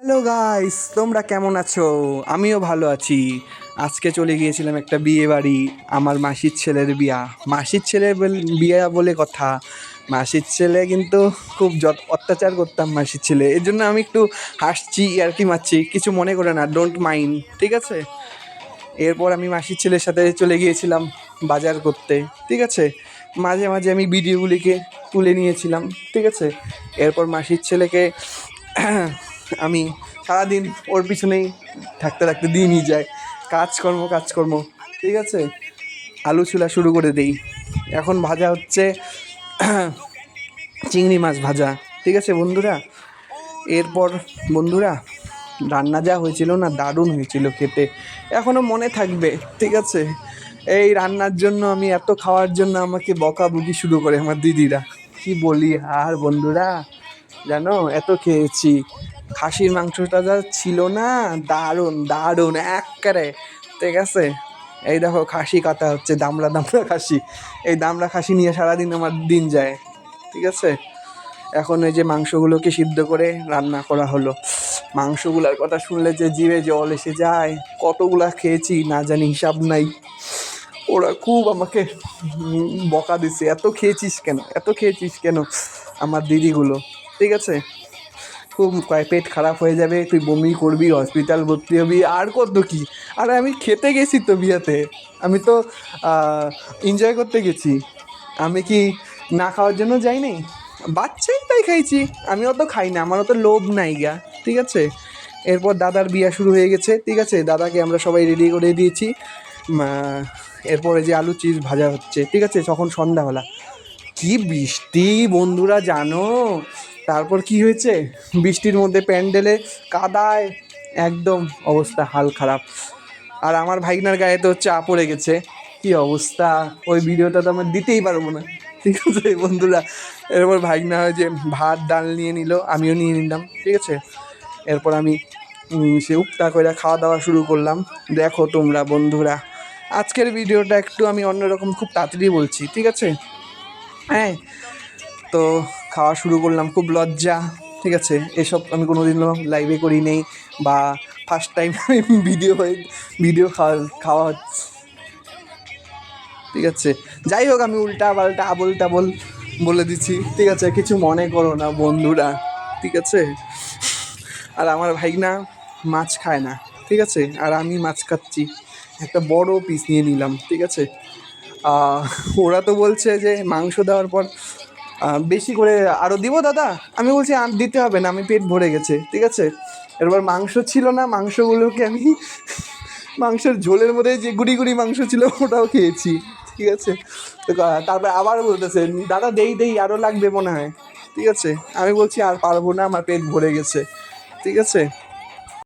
Hello guys, তোমরা কেমন আছো? আমিও ভালো আছি। আজকে চলে গিয়েছিলাম একটা বিয়ে বাড়ি। আমার মাসির ছেলের বিয়া। মাসির ছেলের বিয়া বলে কথা, মাসির ছেলে কিন্তু খুব অত্যাচার করতাম মাসির ছেলে, এর জন্য আমি একটু হাসছি আর কি মারছি, কিছু মনে করে না, ডোন্ট মাইন্ড, ঠিক আছে? এরপর আমি মাসির ছেলের সাথে চলে গিয়েছিলাম বাজার করতে, ঠিক আছে? মাঝে মাঝে আমি ভিডিওগুলিকে তুলে নিয়েছিলাম, ঠিক আছে? এরপর মাসির ছেলেকে আমি সারাদিন ওর পিছনেই থাকতে থাকতে দিনই যায়, কাজকর্ম, ঠিক আছে? আলু ছোলা শুরু করে দেই। এখন ভাজা হচ্ছে চিংড়ি মাছ ভাজা, ঠিক আছে বন্ধুরা? এরপর বন্ধুরা, রান্না যা হয়েছিল না, দারুণ হয়েছিল খেতে, এখনও মনে থাকবে, ঠিক আছে? এই রান্নার জন্য, আমি এত খাওয়ার জন্য আমাকে বকাবকি শুরু করে আমার দিদিরা, কি বলি আর বন্ধুরা, জানো এত খেয়েছি। খাসির মাংসটা যা ছিল না, দারুণ দারুণ একবারে, ঠিক আছে? এই দেখো খাসি কাটা হচ্ছে, দামড়া দামড়া খাসি। এই দামড়া খাসি নিয়ে সারাদিন আমার দিন যায়, ঠিক আছে? এখন এই যে মাংসগুলোকে সিদ্ধ করে রান্না করা হলো। মাংসগুলার কথা শুনলে যে জিভে জল এসে যায়, কতগুলা খেয়েছি না জানি, হিসাব নাই। ওরা খুব আমাকে বকা দিছে, এত খেয়েছিস কেন আমার দিদিগুলো, ঠিক আছে? খুব পেট খারাপ হয়ে যাবে, তুই বমি করবি, হসপিটাল ভর্তি হবি, আর কত কি। আর আমি খেতে গেছি তো বিয়েতে, আমি তো এনজয় করতে গেছি, আমি কি না খাওয়ার জন্য যাইনি? বাচ্চাই তাই খাইছি, আমি অত খাই না, আমার অত লোভ নাই গা, ঠিক আছে? এরপর দাদার বিয়া শুরু হয়ে গেছে, ঠিক আছে? দাদাকে আমরা সবাই রেডি করে দিয়েছি। এরপরে যে আলু চিজ ভাজা হচ্ছে, ঠিক আছে? তখন সন্ধ্যাবেলা, কি বৃষ্টি বন্ধুরা জানো। তারপর কি হয়েছে, বৃষ্টির মধ্যে প্যান্ডেলে কাদায় একদম অবস্থা হাল খারাপ। আর আমার ভাইনার গায়ে তো চা পড়ে গেছে, কি অবস্থা, ওই ভিডিওটা তো আমরা দিতেই পারবো না, ঠিক আছে বন্ধুরা? এরপর ভাইনা হয় যে ভাত ডাল নিয়ে নিল, আমিও নিয়ে নিলাম, ঠিক আছে? এরপর আমি সে উপটা করে খাওয়া দাওয়া শুরু করলাম। দেখো তোমরা বন্ধুরা, আজকের ভিডিওটা একটু আমি অন্যরকম, খুব তাড়াতাড়ি বলছি, ঠিক আছে? হ্যাঁ, তো খাওয়া শুরু করলাম, খুব লজ্জা, ঠিক আছে? এসব আমি কোনো দিনও লাইভে করি নেই, বা ফার্স্ট টাইম আমি ভিডিও খাওয়া হচ্ছে, ঠিক আছে? যাই হোক, আমি উল্টা পাল্টা আবল টাবল বলে দিচ্ছি, ঠিক আছে? কিছু মনে করো না বন্ধুরা, ঠিক আছে? আর আমার ভাইনা মাছ খায় না, ঠিক আছে? আর আমি মাছ খাচ্ছি, একটা বড় পিস নিয়ে নিলাম, ঠিক আছে? ওরা তো বলছে যে মাংস দেওয়ার পর বেশি করে আরও দিব দাদা, আমি বলছি আর দিতে হবে না, আমি পেট ভরে গেছে, ঠিক আছে? এরপর মাংস ছিল না, মাংসগুলোকে আমি মাংসের ঝোলের মধ্যে যে গুড়ি গুড়ি মাংস ছিল ওটাও খেয়েছি, ঠিক আছে? তো তারপর আবার বলতেছে দাদা দেই আরও লাগবে মনে হয়, ঠিক আছে? আমি বলছি আর পারবো না, আমার পেট ভরে গেছে, ঠিক আছে?